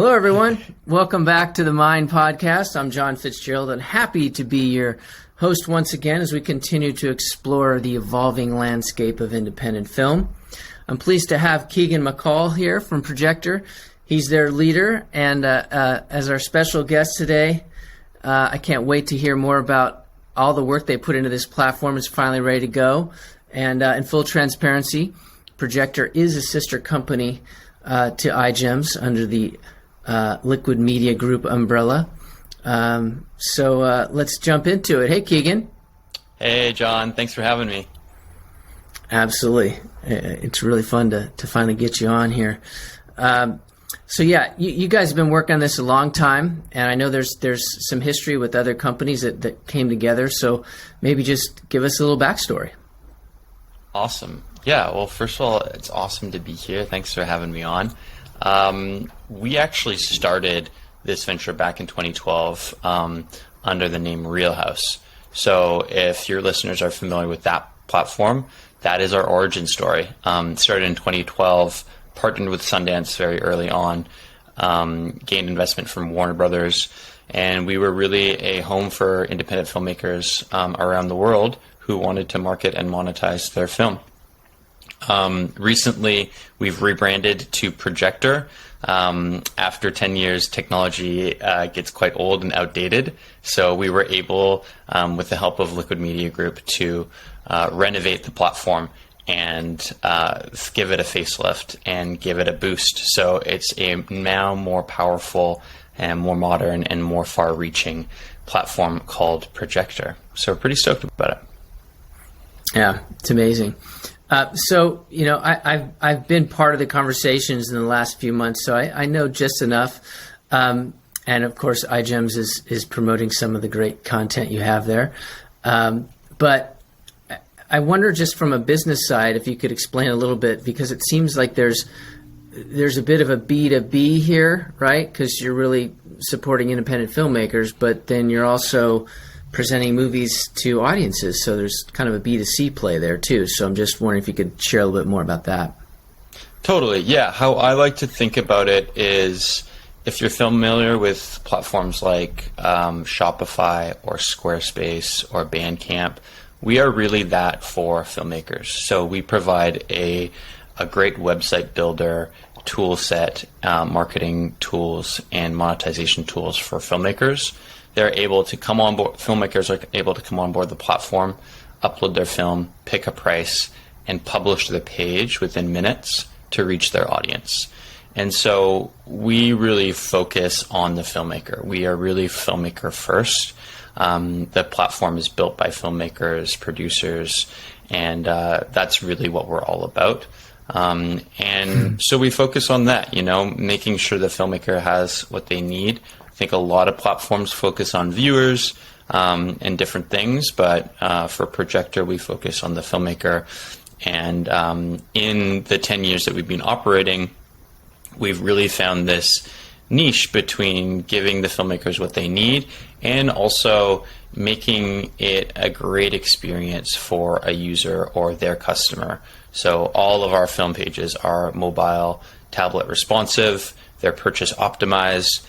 Hello, everyone. Welcome back to the Mind Podcast. I'm John Fitzgerald, and happy to be your host once again as we continue to explore the evolving landscape of independent film. I'm pleased to have Keegan McColl here from Projektor. He's their leader, and as our special guest today, I can't wait to hear more about all the work they put into this platform. It's finally ready to go. And in full transparency, Projektor is a sister company to iGEMS under the Liquid Media Group umbrella. So let's jump into it. Hey, Keegan. Hey, John. Thanks for having me. Absolutely. It's really fun to finally get you on here. So yeah, you guys have been working on this a long time, and I know there's some history with other companies that came together. So maybe just give us a little backstory. Awesome. Yeah, well, first of all, it's awesome to be here. Thanks for having me on. We actually started this venture back in 2012 under the name Reelhouse. So if your listeners are familiar with that platform, that is our origin story. Started in 2012, partnered with Sundance very early on, gained investment from Warner Brothers, and we were really a home for independent filmmakers around the world who wanted to market and monetize their film. Recently, we've rebranded to Projektor. After 10 years, technology gets quite old and outdated. So we were able, with the help of Liquid Media Group, to renovate the platform and give it a facelift and give it a boost. So it's a now more powerful and more modern and more far-reaching platform called Projektor. So we're pretty stoked about it. Yeah, it's amazing. So, you know, I've been part of the conversations in the last few months, so I know just enough. And of course, iGEMS is promoting some of the great content you have there. But I wonder, just from a business side, if you could explain a little bit, because it seems like there's a bit of a B2B here, right? Because you're really supporting independent filmmakers, but then you're also presenting movies to audiences. So there's kind of a B2C play there too. So I'm just wondering if you could share a little bit more about that. Totally. Yeah. How I like to think about it is, if you're familiar with platforms like Shopify or Squarespace or Bandcamp, we are really that for filmmakers. So we provide a great website builder, tool set, marketing tools, and monetization tools for filmmakers. They're able to come on board. Filmmakers are able to come on board the platform, upload their film, pick a price, and publish the page within minutes to reach their audience. And so we really focus on the filmmaker. We are really filmmaker first. The platform is built by filmmakers, producers, and that's really what we're all about. And so we focus on that, you know, making sure the filmmaker has what they need. I think a lot of platforms focus on viewers and different things, but for Projektor, we focus on the filmmaker. And in the 10 years that we've been operating, we've really found this niche between giving the filmmakers what they need and also making it a great experience for a user or their customer. So all of our film pages are mobile, tablet responsive, they're purchase optimized.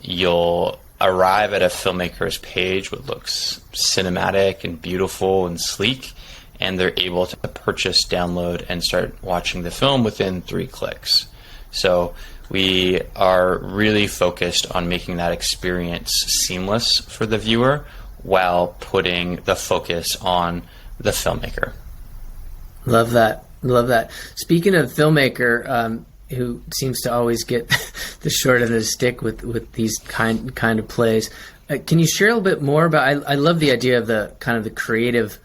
You'll arrive at a filmmaker's page which looks cinematic and beautiful and sleek, and they're able to purchase, download, and start watching the film within 3 clicks. So we are really focused on making that experience seamless for the viewer while putting the focus on the filmmaker. Love that. Love that. Speaking of filmmaker, who seems to always get the short end of the stick with these kind of plays, can you share a little bit more about? I love the idea of the kind of the creative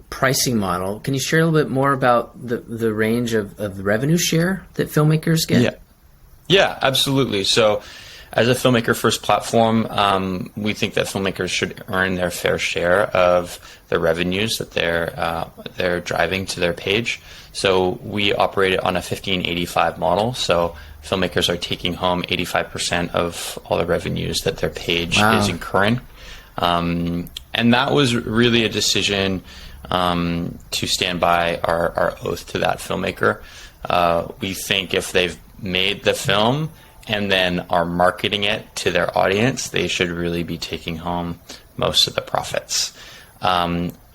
pricing model. Can you share a little bit more about the range of the revenue share that filmmakers get? Yeah, absolutely. So as a Filmmaker First platform, we think that filmmakers should earn their fair share of the revenues that they're driving to their page. So we operate it on a 15/85 model. So filmmakers are taking home 85% of all the revenues that their page is incurring. And that was really a decision to stand by our oath to that filmmaker. We think if they've made the film and then are marketing it to their audience, they should really be taking home most of the profits.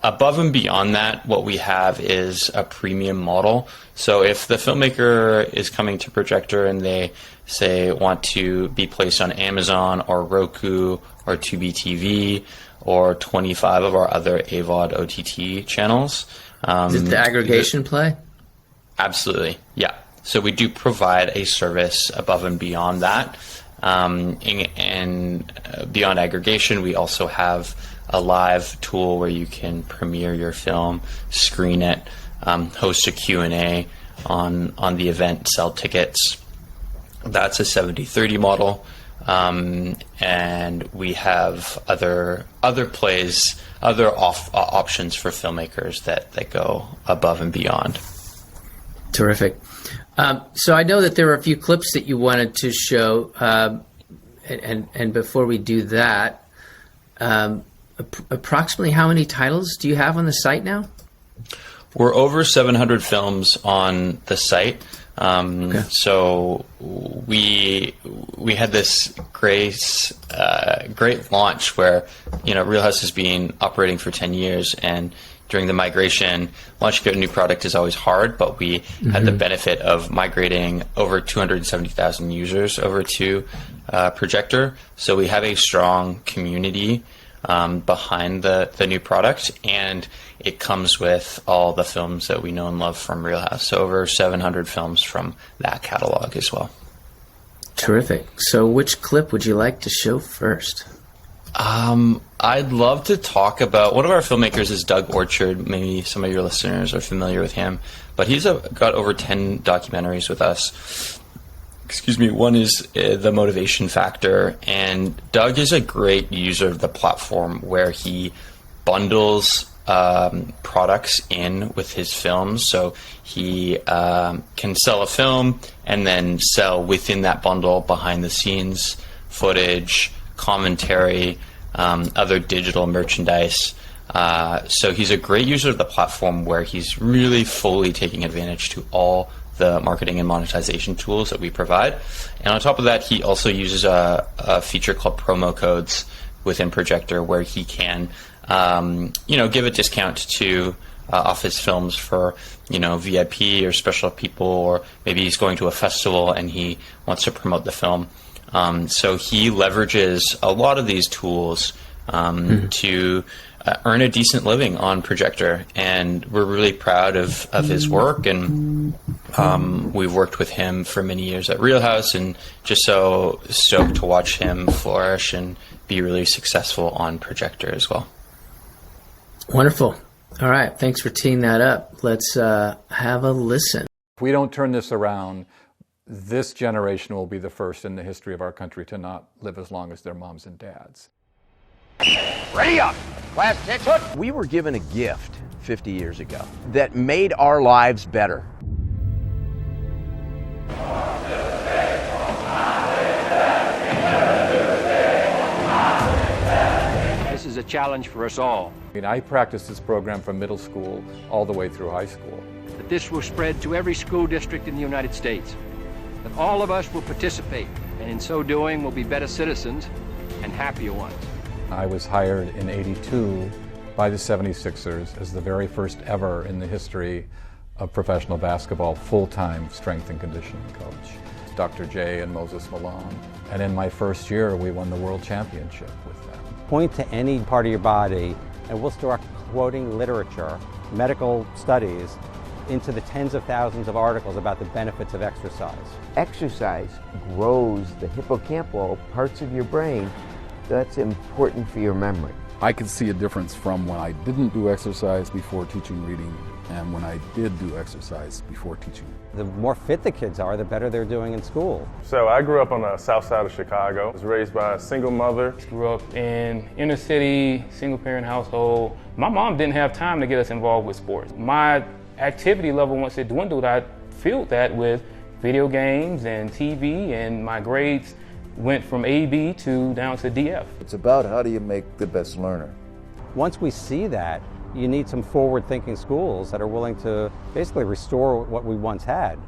Above and beyond that, what we have is a premium model. So if the filmmaker is coming to Projektor and they say want to be placed on Amazon or Roku or Tubi TV or 25 of our other AVOD OTT channels. Is it the aggregation play? Absolutely, yeah. So we do provide a service above and beyond that. And beyond aggregation, we also have a live tool where you can premiere your film, screen it, host a Q&A on the event, sell tickets. That's a 70-30 model. And we have other plays, other options for filmmakers that go above and beyond. Terrific. So I know that there were a few clips that you wanted to show, and before we do that, approximately how many titles do you have on the site now? We're over 700 films on the site. Okay. So we had this great launch where, Real House has been operating for 10 years, and during the migration, launching a new product is always hard, but we had the benefit of migrating over 270,000 users over to Projektor. So we have a strong community behind the new product, and it comes with all the films that we know and love from Real House. So over 700 films from that catalog as well. Terrific. So which clip would you like to show first? I'd love to talk about, one of our filmmakers is Doug Orchard. Maybe some of your listeners are familiar with him, but he's got over 10 documentaries with us. Excuse me. One is The Motivation Factor, and Doug is a great user of the platform where he bundles products in with his films. So he can sell a film and then sell within that bundle behind the scenes footage, commentary, other digital merchandise. So he's a great user of the platform where he's really fully taking advantage to all the marketing and monetization tools that we provide. And on top of that, he also uses a feature called promo codes within Projektor where he can give a discount to off his films for VIP or special people, or maybe he's going to a festival and he wants to promote the film. So he leverages a lot of these tools to earn a decent living on Projektor, and we're really proud of his work. And we've worked with him for many years at Real House, and just so stoked to watch him flourish and be really successful on Projektor as well. Wonderful. All right, thanks for teeing that up. Let's have a listen. If we don't turn this around, this generation will be the first in the history of our country to not live as long as their moms and dads. Ready up! Class 10. We were given a gift 50 years ago that made our lives better. This is a challenge for us all. I practiced this program from middle school all the way through high school. That this will spread to every school district in the United States. That all of us will participate, and in so doing will be better citizens and happier ones. I was hired in '82 by the 76ers as the very first ever in the history of professional basketball full-time strength and conditioning coach. Dr. J and Moses Malone. And in my first year, we won the world championship with them. Point to any part of your body, and we'll start quoting literature, medical studies, into the tens of thousands of articles about the benefits of exercise. Exercise grows the hippocampal parts of your brain that's important for your memory. I could see a difference from when I didn't do exercise before teaching reading and when I did do exercise before teaching. The more fit the kids are, the better they're doing in school. So I grew up on the south side of Chicago. I was raised by a single mother. Grew up in inner city, single parent household. My mom didn't have time to get us involved with sports. My activity level, once it dwindled, I filled that with video games and TV, and my grades went from AB to down to DF. It's about how do you make the best learner. Once we see that, you need some forward-thinking schools that are willing to basically restore what we once had.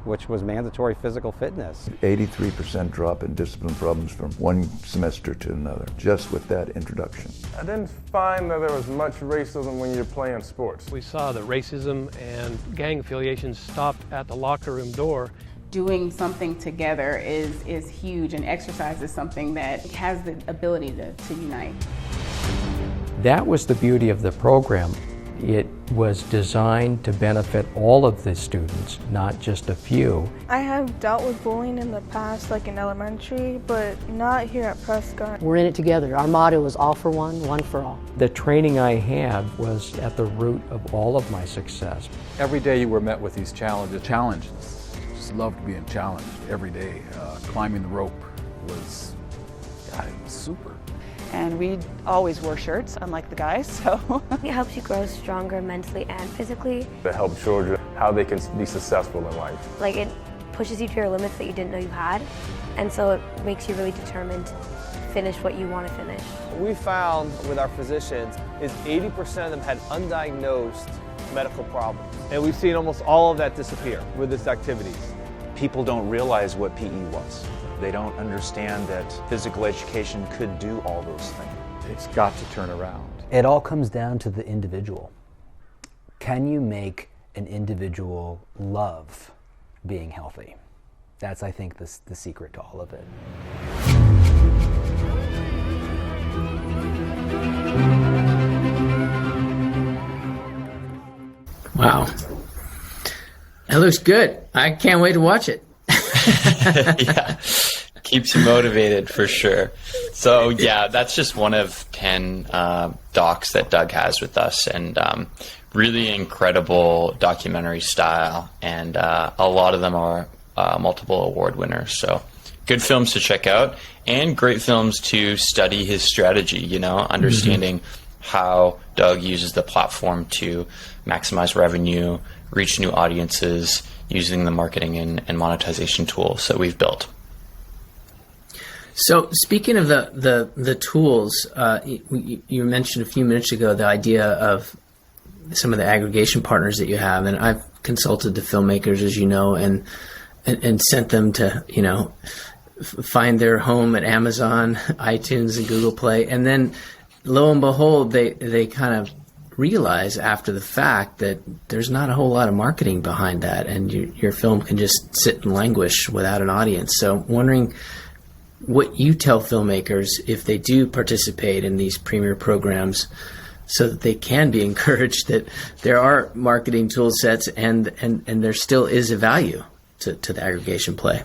which was mandatory physical fitness. 83% drop in discipline problems from one semester to another, just with that introduction. I didn't find that there was much racism when you're playing sports. We saw that racism and gang affiliations stopped at the locker room door. Doing something together is huge, and exercise is something that has the ability to unite. That was the beauty of the program. It was designed to benefit all of the students, not just a few. I have dealt with bullying in the past, like in elementary, but not here at Prescott. We're in it together. Our motto is all for one for all. The training I had was at the root of all of my success. Every day you were met with these challenges. Just loved being challenged every day. Climbing the rope was, God, it was super. And we always wore shirts, unlike the guys, so. It helps you grow stronger mentally and physically. To help children how they can be successful in life. Like, it pushes you to your limits that you didn't know you had, and so it makes you really determined to finish what you want to finish. What we found with our physicians is 80% of them had undiagnosed medical problems. And we've seen almost all of that disappear with this activity. People don't realize what PE was. They don't understand that physical education could do all those things. It's got to turn around. It all comes down to the individual. Can you make an individual love being healthy? That's, I think, the secret to all of it. Wow. It looks good. I can't wait to watch it. Yeah, keeps you motivated for sure. So yeah, that's just one of 10 docs that Doug has with us, and really incredible documentary style, and a lot of them are multiple award winners. So good films to check out, and great films to study his strategy, you know, understanding how Doug uses the platform to maximize revenue, reach new audiences, using the marketing and monetization tools that we've built. So speaking of the tools, you mentioned a few minutes ago the idea of some of the aggregation partners that you have, and I've consulted the filmmakers, as you know, and sent them to, you know, find their home at Amazon, iTunes, and Google Play, and then lo and behold, they kind of realize after the fact that there's not a whole lot of marketing behind that, and your film can just sit and languish without an audience. So wondering what you tell filmmakers if they do participate in these premier programs, so that they can be encouraged that there are marketing tool sets and there still is a value to the aggregation play.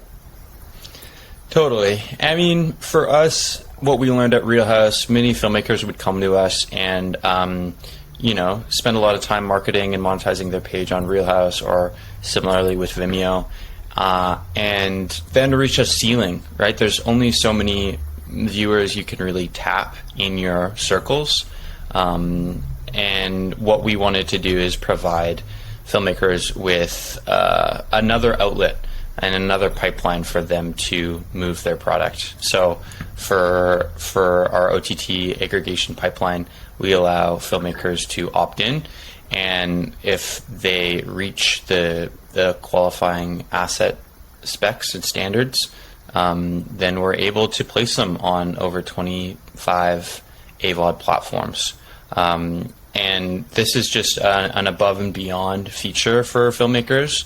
Totally. I mean, for us, what we learned at Real House, many filmmakers would come to us and you know, spend a lot of time marketing and monetizing their page on Real House, or similarly with Vimeo, and then reach a ceiling, right? There's only so many viewers you can really tap in your circles, and what we wanted to do is provide filmmakers with another outlet and another pipeline for them to move their product. So for our OTT aggregation pipeline, we allow filmmakers to opt in, and if they reach the qualifying asset specs and standards, then we're able to place them on over 25 AVOD platforms. And this is just an above and beyond feature for filmmakers.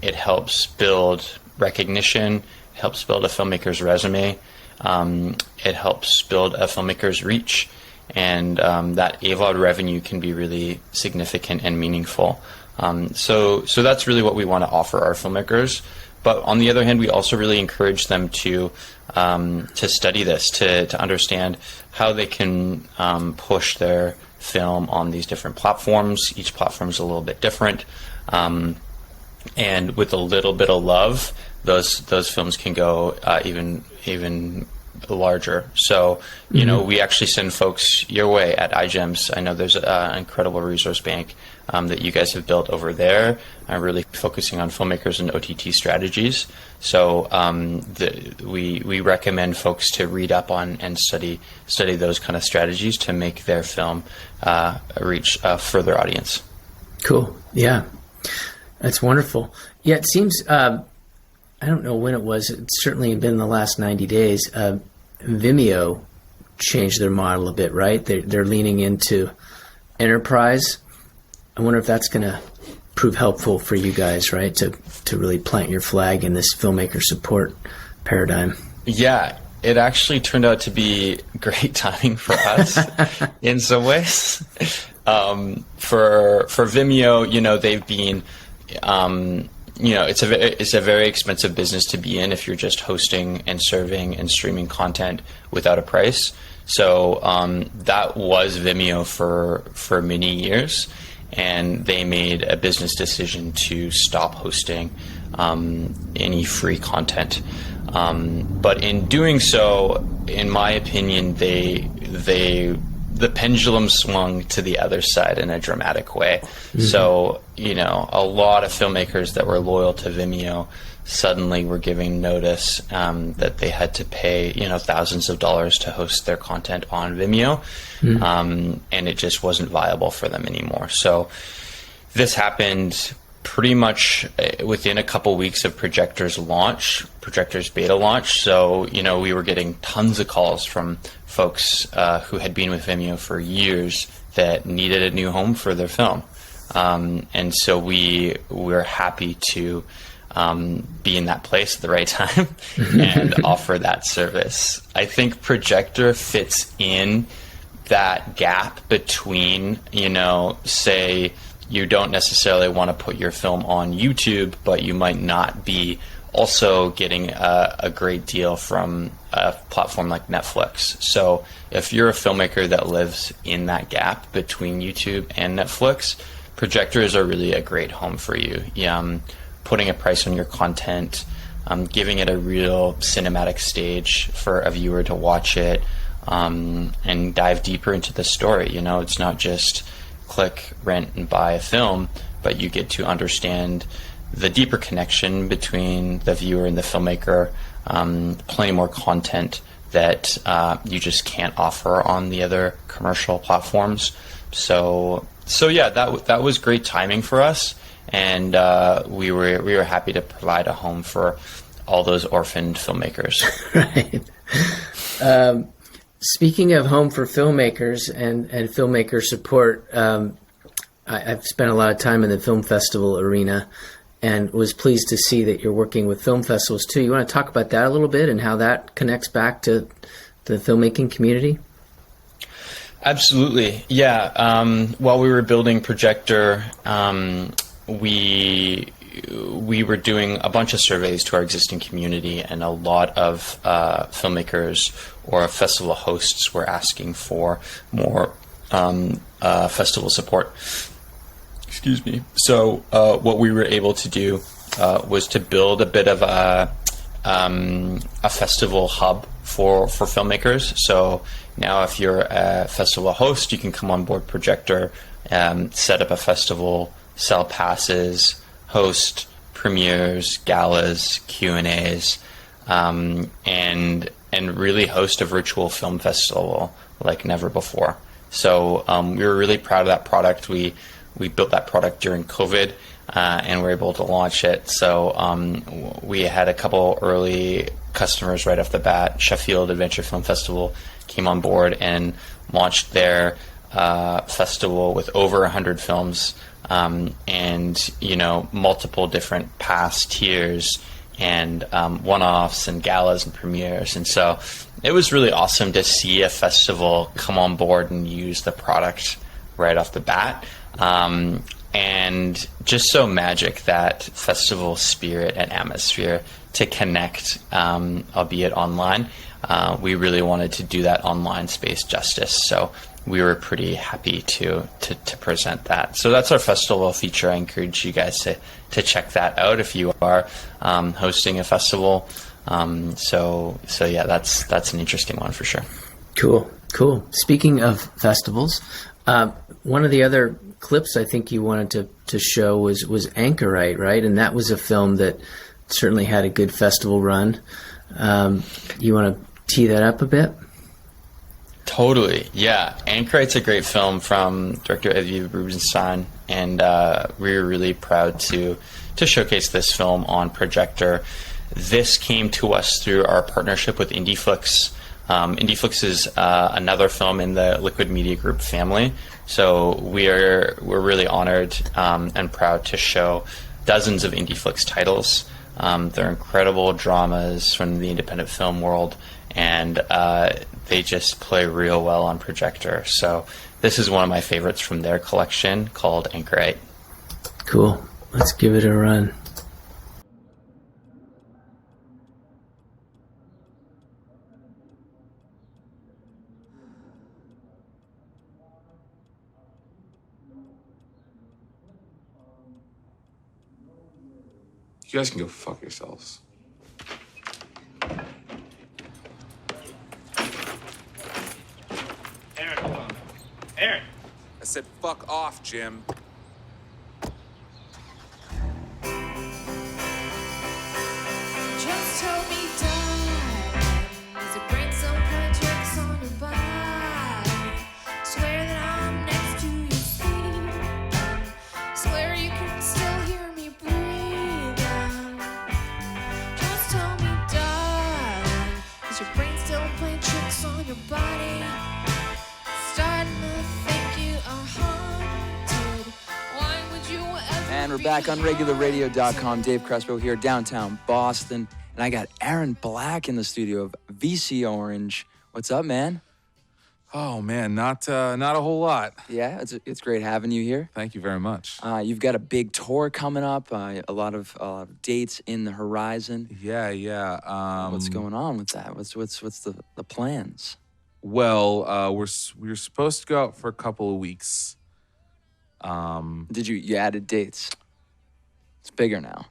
It helps build recognition, it helps build a filmmaker's resume, it helps build a filmmaker's reach, and that AVOD revenue can be really significant and meaningful. So that's really what we want to offer our filmmakers. But on the other hand, we also really encourage them to study this, to understand how they can push their film on these different platforms. Each platform is a little bit different. And with a little bit of love, those films can go even larger. So, you know, we actually send folks your way at iGEMS. I know there's an incredible resource bank that you guys have built over there, really focusing on filmmakers and OTT strategies. So we recommend folks to read up on and study those kind of strategies to make their film reach a further audience. Cool. Yeah. That's wonderful. Yeah, it seems, I don't know when it was, it's certainly been in the last 90 days, Vimeo changed their model a bit, right? They're leaning into enterprise. I wonder if that's going to prove helpful for you guys, right? To really plant your flag in this filmmaker support paradigm. Yeah, it actually turned out to be great timing for us in some ways. For Vimeo, they've been, it's a very expensive business to be in if you're just hosting and serving and streaming content without a price. So that was Vimeo for many years, and they made a business decision to stop hosting any free content. But in doing so, in my opinion, the pendulum swung to the other side in a dramatic way. Mm-hmm. So, a lot of filmmakers that were loyal to Vimeo suddenly were giving notice that they had to pay, thousands of dollars to host their content on Vimeo. Mm-hmm. And it just wasn't viable for them anymore. So this happened pretty much within a couple weeks of Projektor's beta launch. So, we were getting tons of calls from folks who had been with Vimeo for years that needed a new home for their film. And so we're happy to be in that place at the right time and offer that service. I think Projektor fits in that gap between, say, you don't necessarily want to put your film on YouTube, but you might not be also getting a great deal from a platform like Netflix. So if you're a filmmaker that lives in that gap between YouTube and Netflix, Projektors are really a great home for you. Putting a price on your content, giving it a real cinematic stage for a viewer to watch it, and dive deeper into the story. It's not just click, rent, and buy a film, but you get to understand the deeper connection between the viewer and the filmmaker, plenty more content that you just can't offer on the other commercial platforms. So yeah, that was great timing for us, and we were happy to provide a home for all those orphaned filmmakers. Right. Speaking of home for filmmakers and filmmaker support, I've spent a lot of time in the film festival arena and was pleased to see that you're working with film festivals too. You want to talk about that a little bit and how that connects back to the filmmaking community? Absolutely. Yeah. While we were building Projektor, we were doing a bunch of surveys to our existing community, and a lot of filmmakers or festival hosts were asking for more festival support. Excuse me. So what we were able to do was to build a bit of a festival hub for filmmakers. So now if you're a festival host, you can come on board Projektor, set up a festival, sell passes, host premieres, galas, Q&As, and really host a virtual film festival like never before. So we were really proud of that product. We built that product during COVID, and we're able to launch it. So we had a couple early customers right off the bat. Sheffield Adventure Film Festival came on board and launched their festival with over 100 films, and multiple different pass tiers and one-offs and galas and premieres. And so it was really awesome to see a festival come on board and use the product right off the bat. And just so magic, that festival spirit and atmosphere to connect, albeit online. We really wanted to do that online space justice. So we were pretty happy to present that. So that's our festival feature. I encourage you guys to check that out if you are hosting a festival. So yeah, that's an interesting one for sure. Cool. Speaking of festivals, one of the other clips I think you wanted to show was Anchorite, right? And that was a film that certainly had a good festival run. You want to tee that up a bit? Totally, yeah. Anchorite's a great film from director Aviv Rubenstein, and we were really proud to showcase this film on Projektor. This came to us through our partnership with IndieFlix. IndieFlix is another film in the Liquid Media Group family, so we're really honored and proud to show dozens of IndieFlix titles. They're incredible dramas from the independent film world, and they just play real well on Projektor. So this is one of my favorites from their collection called Anchorite. Cool. Let's give it a run. You guys can go fuck yourselves. Aaron, hold on. Aaron! I said fuck off, Jim. Just tell me, darling, is it brain cell projects on your body? Swear that I'm next to your sleep. Swear you can still hear me breathing. Just tell me, darling, is your brain still playing tricks on your body? Starting to think you are haunted. Why would you ever? And we're back on regularradio.com. Dave Crespo here, downtown Boston. And I got Aaron Black in the studio of VC Orange. What's up, man? Oh man, not a whole lot. Yeah, it's great having you here. Thank you very much. You've got a big tour coming up, a lot of dates in the horizon. Yeah. What's going on with that? What's the plans? Well, we were supposed to go out for a couple of weeks. Did you added dates? It's bigger now.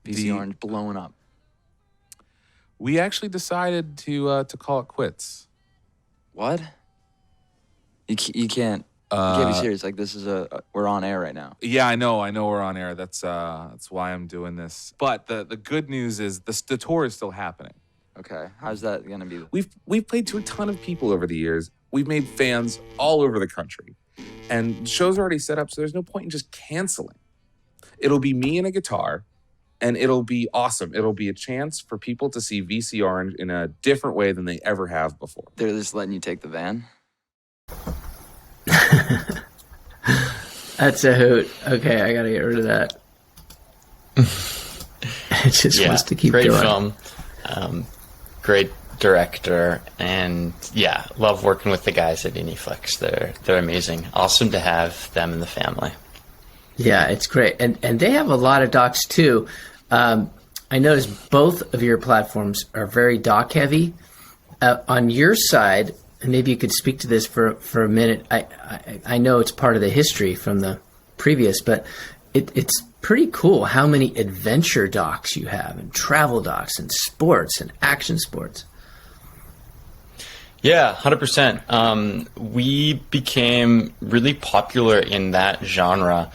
VC Orange blowing up. We actually decided to call it quits. What? You can't. You can't be serious. Like this is we're on air right now. Yeah, I know we're on air. That's why I'm doing this. But the good news is the tour is still happening. Okay, how's that gonna be? We've played to a ton of people over the years. We've made fans all over the country, and shows are already set up. So there's no point in just canceling. It'll be me and a guitar, and it'll be awesome. It'll be a chance for people to see VC Orange in a different way than they ever have before. They're just letting you take the van? That's a hoot. Okay, I gotta get rid of that. It just wants to keep great going. Film. Great director, and yeah, love working with the guys at IndieFlix. They're amazing. Awesome to have them in the family. Yeah, it's great. And they have a lot of docs too. I noticed both of your platforms are very doc heavy. On your side, and maybe you could speak to this for a minute. I know it's part of the history from the previous, but it's pretty cool how many adventure docs you have, and travel docs, and sports, and action sports. Yeah, 100%. We became really popular in that genre.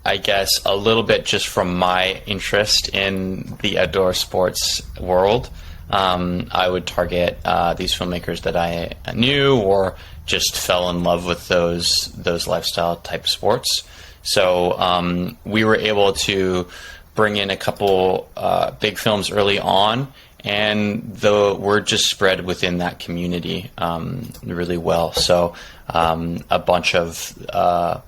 I guess a little bit just from my interest in the outdoor sports world. I would target these filmmakers that I knew or just fell in love with those lifestyle type sports. So we were able to bring in a couple big films early on, and the word just spread within that community really well. So a bunch of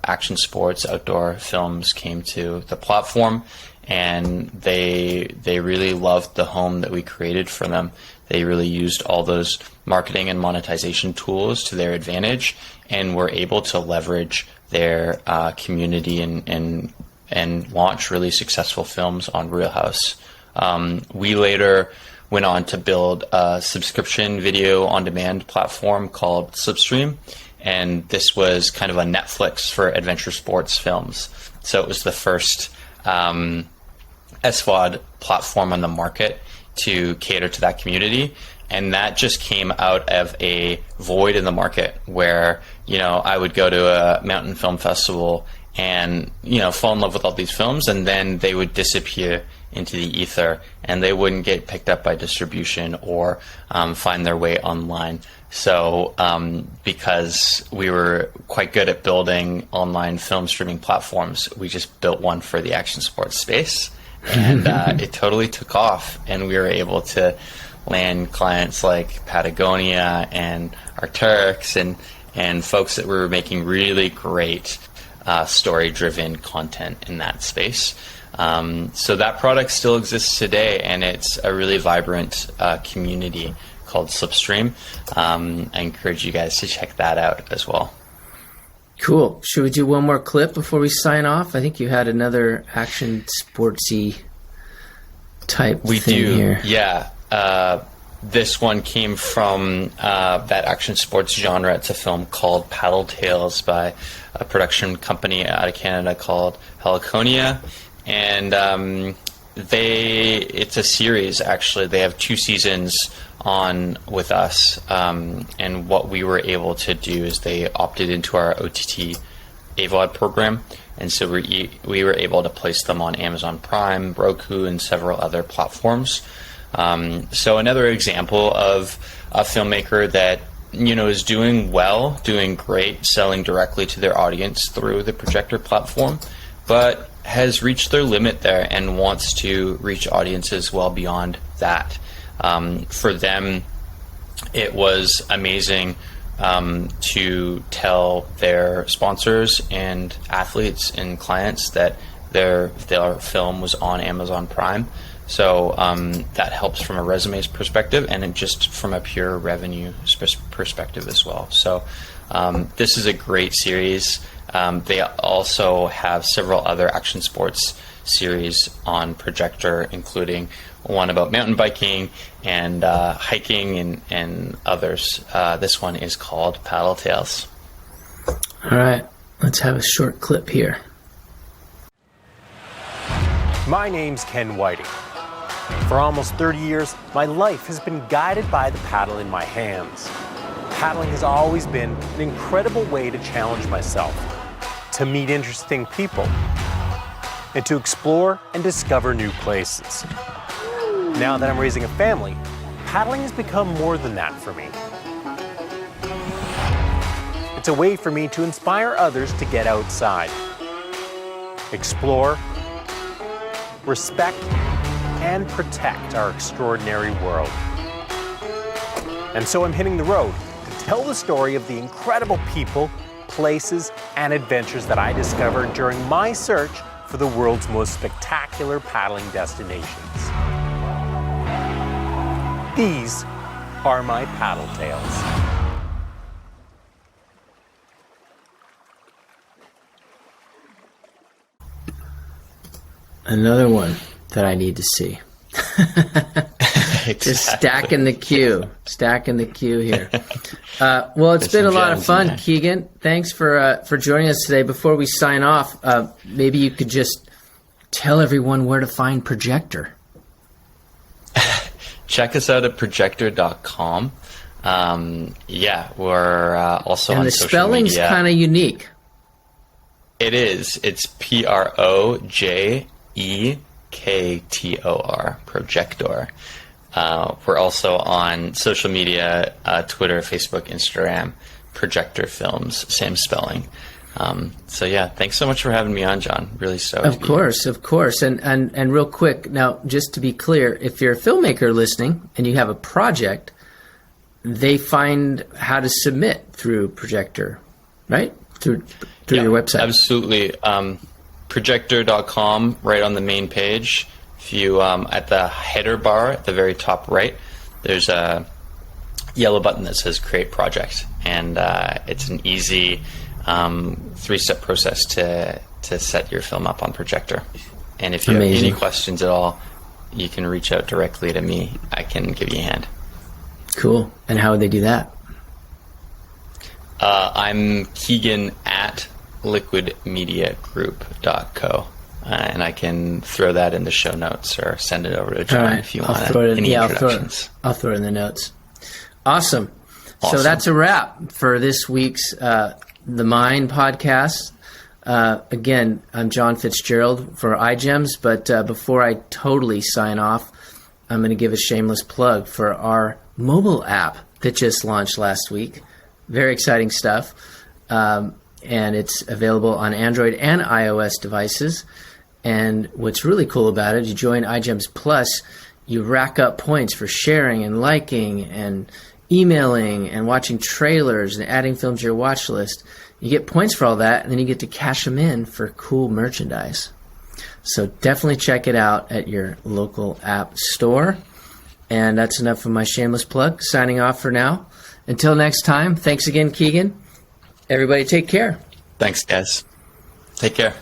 action sports, outdoor films came to the platform, and they really loved the home that we created for them. They really used all those marketing and monetization tools to their advantage, and were able to leverage their community and launch really successful films on Reelhouse. We later went on to build a subscription video on demand platform called Slipstream, and this was kind of a Netflix for adventure sports films. So it was the first SVOD platform on the market to cater to that community. And that just came out of a void in the market where, I would go to a mountain film festival and fall in love with all these films, and then they would disappear into the ether, and they wouldn't get picked up by distribution or find their way online. So because we were quite good at building online film streaming platforms, we just built one for the action sports space, and it totally took off, and we were able to land clients like Patagonia and Arc'teryx and folks that were making really great story-driven content in that space. So that product still exists today, and it's a really vibrant community called Slipstream. I encourage you guys to check that out as well. Cool. Should we do one more clip before we sign off? I think you had another action sportsy type thing here. Yeah. This one came from that action sports genre. It's a film called Paddle Tales by a production company out of Canada called Heliconia. And it's a series, actually. They have 2 seasons on with us. And what we were able to do is they opted into our OTT AVOD program. And so we were able to place them on Amazon Prime, Roku, and several other platforms. So another example of a filmmaker that is doing well, doing great, selling directly to their audience through the Projektor platform, but has reached their limit there and wants to reach audiences well beyond that. For them, it was amazing to tell their sponsors and athletes and clients that their film was on Amazon Prime. So that helps from a resumes perspective, and just from a pure revenue perspective as well. So this is a great series. They also have several other action sports series on Projektor, including one about mountain biking and hiking and others. This one is called Paddle Tales. All right, let's have a short clip here. My name's Ken Whiting. For almost 30 years, my life has been guided by the paddle in my hands. Paddling has always been an incredible way to challenge myself, to meet interesting people, and to explore and discover new places. Now that I'm raising a family, paddling has become more than that for me. It's a way for me to inspire others to get outside, explore, respect, and protect our extraordinary world. And so I'm hitting the road to tell the story of the incredible people, places, and adventures that I discovered during my search for the world's most spectacular paddling destinations. These are my paddle tales. Another one that I need to see. Just stacking the queue here. Well, it's been a lot of fun, Keegan. Thanks for joining us today. Before we sign off, maybe you could just tell everyone where to find Projektor. Check us out at projektor.com. We're also on social media. And the spelling's kind of unique. It is. It's Projektor, Projektor. We're also on social media, Twitter, Facebook, Instagram, Projektor Films, same spelling. Thanks so much for having me on, John. Really stoked. Of course. And real quick, now, just to be clear, if you're a filmmaker listening and you have a project, they find how to submit through Projektor, right? Through your website. Absolutely. Projektor.com, right on the main page. If you, at the header bar at the very top right, there's a yellow button that says Create Project. And it's an easy 3-step process to set your film up on Projektor. And if you have any questions at all, you can reach out directly to me. I can give you a hand. Cool. And how would they do that? I'm Keegan at liquidmediagroup.co. And I can throw that in the show notes or send it over to John if you want any introductions. I'll throw it in the notes. Awesome. So that's a wrap for this week's The Mind podcast. Again, I'm John Fitzgerald for iGEMS, but before I totally sign off, I'm going to give a shameless plug for our mobile app that just launched last week. Very exciting stuff. And it's available on Android and iOS devices. And what's really cool about it, you join iGEMS Plus, you rack up points for sharing and liking and emailing and watching trailers and adding films to your watch list. You get points for all that, and then you get to cash them in for cool merchandise. So definitely check it out at your local app store. And that's enough of my shameless plug. Signing off for now. Until next time, thanks again, Keegan. Everybody take care. Thanks, guys. Take care.